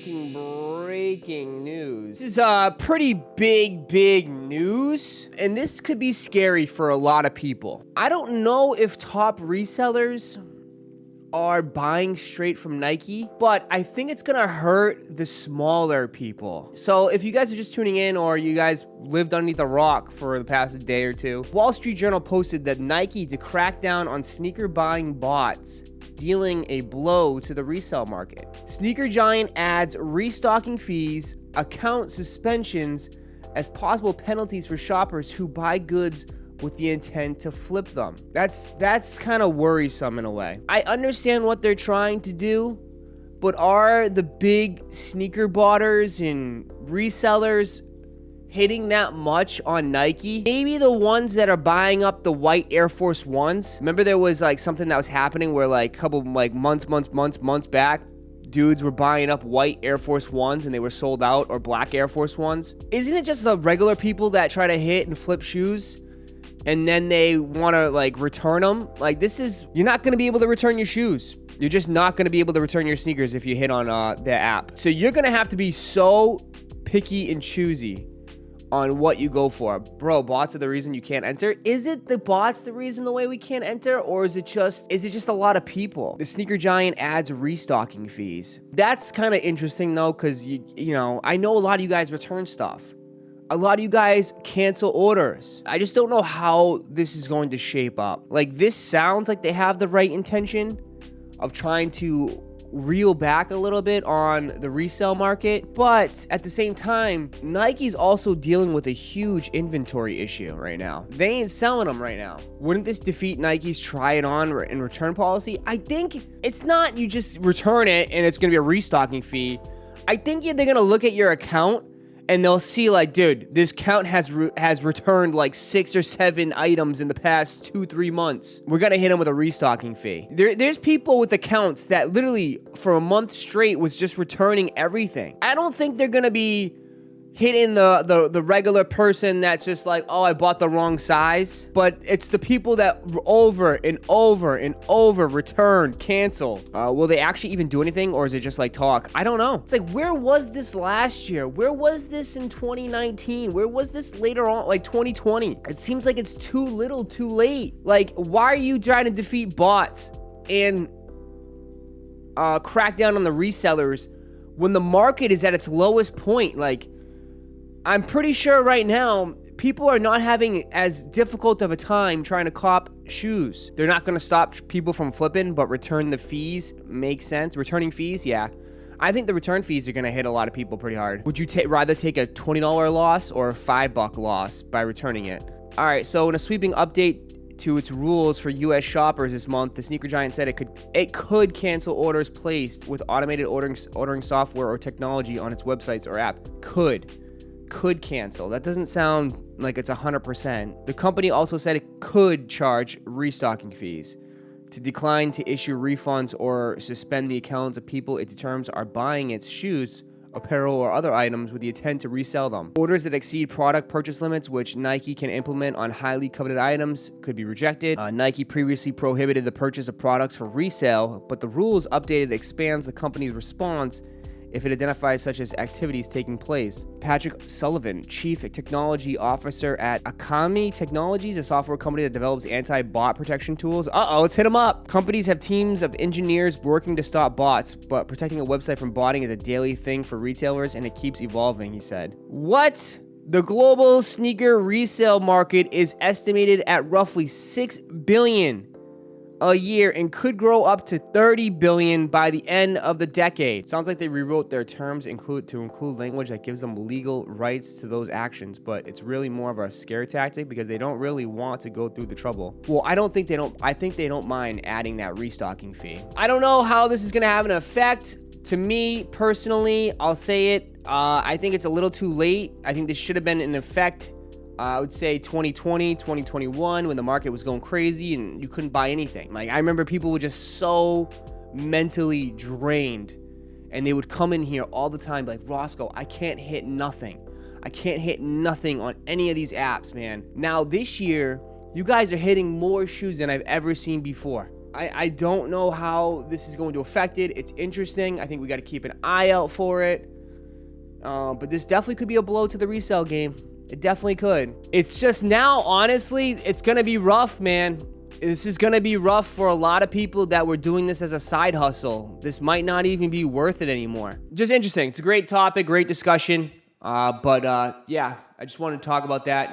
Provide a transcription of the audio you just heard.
breaking news. This is pretty big news, and this could be scary for a lot of people. I don't know if top resellers are buying straight from Nike, but I think it's gonna hurt the smaller people. So if you guys are just tuning in, or you guys lived underneath a rock for the past day or two, Wall Street Journal posted that Nike to crack down on sneaker buying bots, dealing a blow to the resale market. Sneaker giant adds restocking fees, account suspensions as possible penalties for shoppers who buy goods with the intent to flip them. That's kind of worrisome in a way. I understand what they're trying to do, but are the big sneaker botters and resellers hitting that much on Nike? Maybe the ones that are buying up the white Air Force Ones. Remember there was like something that was happening where like a couple like months back, dudes were buying up white Air Force Ones and they were sold out, or black Air Force Ones. Isn't it just the regular people that try to hit and flip shoes and then they want to like return them? Like, this is, you're not going to be able to return your shoes. You're just not going to be able to return your sneakers if you hit on the app. So you're going to have to be so picky and choosy on what you go for. Bro, bots are the reason you can't enter. Is it the bots the reason the way we can't enter, or is it just a lot of people? The sneaker giant adds restocking fees. That's kind of interesting though, because you know, I know a lot of you guys return stuff. A lot of you guys cancel orders. I just don't know how this is going to shape up. Like, this sounds like they have the right intention of trying to reel back a little bit on the resale market, but at the same time, Nike's also dealing with a huge inventory issue right now. They ain't selling them right now. Wouldn't this defeat Nike's try it on and return policy? I think it's not you just return it and it's gonna be a restocking fee. I think they're gonna look at your account and they'll see like, dude, this count has returned like 6 or 7 items in the past 2-3 months. We're gonna hit them with a restocking fee. There's people with accounts that literally for a month straight was just returning everything. I don't think they're gonna be hitting the regular person that's just like, oh, I bought the wrong size. But it's the people that over and over return, cancel. Will they actually even do anything, or is it just like talk? I don't know. It's like, where was this last year? Where was this in 2019? Where was this later on, like 2020? It seems like it's too little, too late. Like, why are you trying to defeat bots and crack down on the resellers when the market is at its lowest point? Like, I'm pretty sure right now, people are not having as difficult of a time trying to cop shoes. They're not going to stop people from flipping, but return the fees makes sense. Returning fees, yeah. I think the return fees are going to hit a lot of people pretty hard. Would you rather take a $20 loss or a $5 loss by returning it? All right, so in a sweeping update to its rules for US shoppers this month, the sneaker giant said it could cancel orders placed with automated ordering software or technology on its websites or app. Could cancel. That doesn't sound like it's 100%. The company also said it could charge restocking fees to decline to issue refunds or suspend the accounts of people it determines are buying its shoes, apparel, or other items with the intent to resell them. Orders that exceed product purchase limits, which Nike can implement on highly coveted items, could be rejected. Nike previously prohibited the purchase of products for resale, but the rules updated expands the company's response if it identifies such as activities taking place. Patrick Sullivan, Chief Technology Officer at Akami Technologies, a software company that develops anti-bot protection tools. Let's hit them up. Companies have teams of engineers working to stop bots, but protecting a website from botting is a daily thing for retailers, and it keeps evolving, he said. What? The global sneaker resale market is estimated at roughly $6 billion a year and could grow up to $30 billion by the end of the decade. Sounds like they rewrote their terms to include language that gives them legal rights to those actions, but it's really more of a scare tactic because they don't really want to go through the trouble. Well, I think they don't mind adding that restocking fee. I don't know how this is going to have an effect. To me, personally, I'll say it. I think it's a little too late. I think this should have been in effect I would say 2020, 2021, when the market was going crazy and you couldn't buy anything. Like, I remember people were just so mentally drained and they would come in here all the time like, Roszko, I can't hit nothing. I can't hit nothing on any of these apps, man. Now, this year, you guys are hitting more shoes than I've ever seen before. I don't know how this is going to affect it. It's interesting. I think we got to keep an eye out for it. But this definitely could be a blow to the resale game. It definitely could. It's just now, honestly, it's going to be rough, man. This is going to be rough for a lot of people that were doing this as a side hustle. This might not even be worth it anymore. Just interesting. It's a great topic, great discussion. Yeah, I just wanted to talk about that.